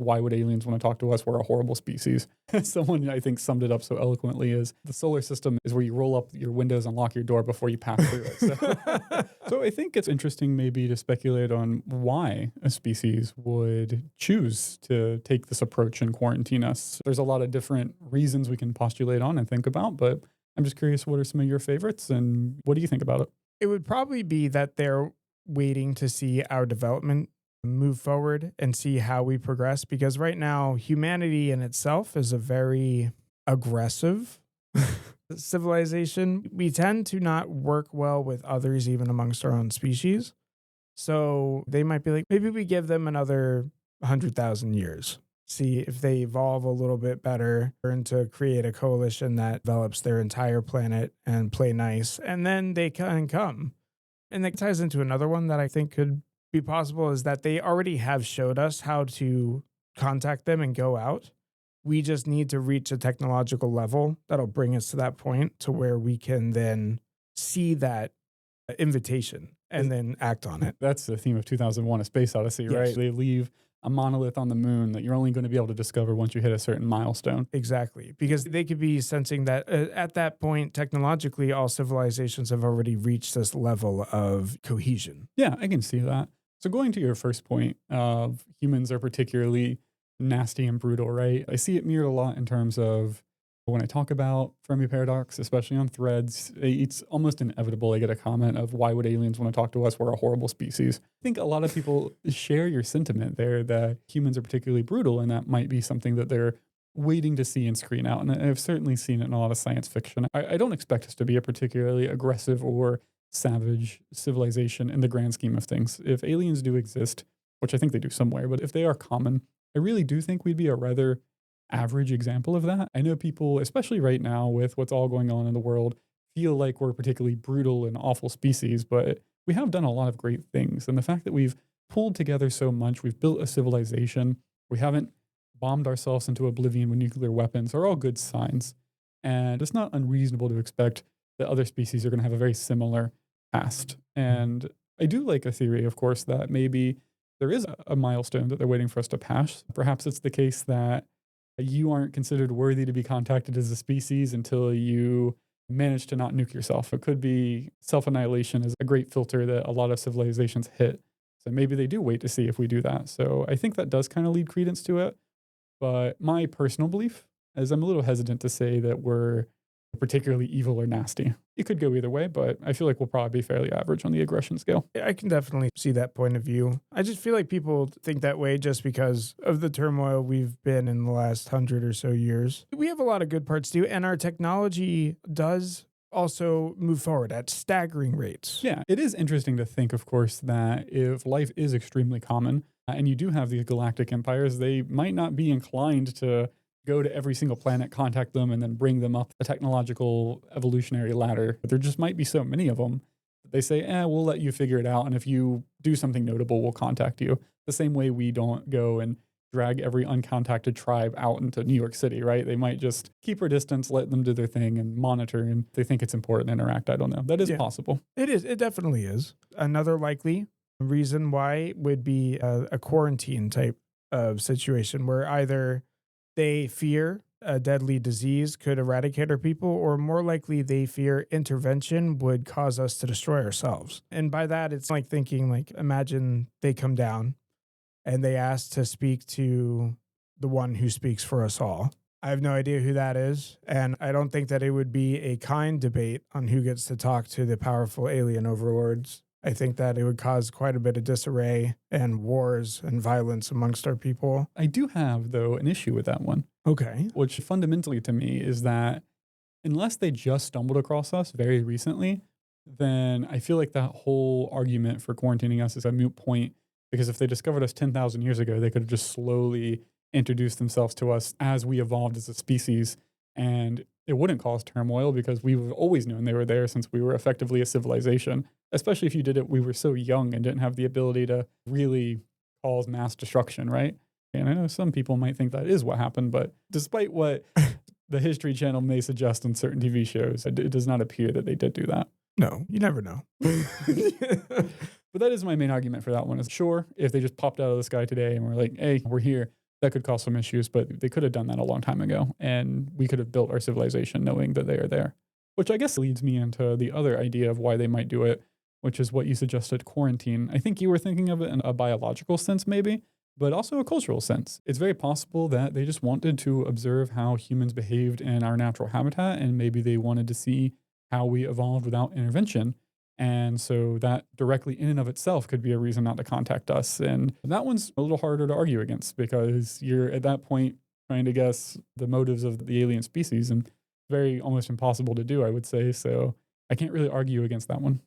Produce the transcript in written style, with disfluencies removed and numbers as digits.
why would aliens want to talk to us? We're a horrible species. Someone I think summed it up so eloquently is the solar system is where you roll up your windows and lock your door before you pass through it. So I think it's interesting maybe to speculate on why a species would choose to take this approach and quarantine us. There's a lot of different reasons we can postulate on and think about, but I'm just curious, what are some of your favorites and what do you think about it? It would probably be that they're waiting to see our development move forward and see how we progress, because right now humanity in itself is a very aggressive civilization. We tend to not work well with others even amongst our own species. So they might be like, maybe we give them another 100,000 years, see if they evolve a little bit better, learn to create a coalition that develops their entire planet and play nice, and then they can come. And that ties into another one that I think could be possible, is that they already have showed us how to contact them and go out. We just need to reach a technological level that'll bring us to that point to where we can then see that invitation and then act on it. That's the theme of 2001: A Space Odyssey, Yes. right? They leave a monolith on the moon that you're only going to be able to discover once you hit a certain milestone. Exactly. Because they could be sensing that at that point, technologically, all civilizations have already reached this level of cohesion. Yeah, I can see that. So going to your first point of humans are particularly nasty and brutal, right? I see it mirrored a lot in terms of when I talk about Fermi Paradox, especially on threads, it's almost inevitable I get a comment of why would aliens want to talk to us? We're a horrible species. I think a lot of people share your sentiment there that humans are particularly brutal, and that might be something that they're waiting to see and screen out. And I've certainly seen it in a lot of science fiction. I don't expect us to be a particularly aggressive or savage civilization in the grand scheme of things. If aliens do exist, which I think they do somewhere, but if they are common, I really do think we'd be a rather average example of that. I know people, especially right now with what's all going on in the world, feel like we're a particularly brutal and awful species, but we have done a lot of great things. And the fact that we've pulled together so much, we've built a civilization, we haven't bombed ourselves into oblivion with nuclear weapons, are all good signs. And it's not unreasonable to expect that other species are going to have a very similar past. And I do like a theory, of course, that maybe there is a milestone that they're waiting for us to pass. Perhaps it's the case that you aren't considered worthy to be contacted as a species until you manage to not nuke yourself. It could be self-annihilation is a great filter that a lot of civilizations hit. So maybe they do wait to see if we do that. So I think that does kind of lead credence to it. But my personal belief is I'm a little hesitant to say that we're particularly evil or nasty. It could go either way, but I feel like we'll probably be fairly average on the aggression scale. I can definitely see that point of view. I just feel like people think that way just because of the turmoil we've been in the last 100 or so years. We have a lot of good parts too, and our technology does also move forward at staggering rates. Yeah, it is interesting to think, of course, that if life is extremely common and you do have these galactic empires, they might not be inclined to go to every single planet, contact them, and then bring them up the technological evolutionary ladder. There just might be so many of them that they say, we'll let you figure it out. And if you do something notable, we'll contact you. The same way we don't go and drag every uncontacted tribe out into New York City, right? They might just keep our distance, let them do their thing and monitor. And if they think it's important, interact. I don't know. That is possible. It is. It definitely is. Another likely reason why would be a quarantine type of situation where either they fear a deadly disease could eradicate our people, or more likely they fear intervention would cause us to destroy ourselves. And by that, it's like thinking, like, imagine they come down and they ask to speak to the one who speaks for us all. I have no idea who that is, and I don't think that it would be a kind debate on who gets to talk to the powerful alien overlords. I think that it would cause quite a bit of disarray and wars and violence amongst our people. I do have, though, an issue with that one. Okay. Which fundamentally to me is that unless they just stumbled across us very recently, then I feel like that whole argument for quarantining us is a moot point, because if they discovered us 10,000 years ago, they could have just slowly introduced themselves to us as we evolved as a species, and it wouldn't cause turmoil because we've always known they were there since we were effectively a civilization, especially if you did it, we were so young and didn't have the ability to really cause mass destruction, right? And I know some people might think that is what happened, but despite what the History Channel may suggest on certain TV shows, it does not appear that they did do that. No, you never know. But that is my main argument for that one is, sure, if they just popped out of the sky today and were like, hey, we're here, that could cause some issues, but they could have done that a long time ago. And we could have built our civilization knowing that they are there. Which I guess leads me into the other idea of why they might do it, which is what you suggested, quarantine. I think you were thinking of it in a biological sense, maybe, but also a cultural sense. It's very possible that they just wanted to observe how humans behaved in our natural habitat, and maybe they wanted to see how we evolved without intervention. And so that directly in and of itself could be a reason not to contact us. And that one's a little harder to argue against because you're at that point trying to guess the motives of the alien species, and very almost impossible to do, I would say. So I can't really argue against that one.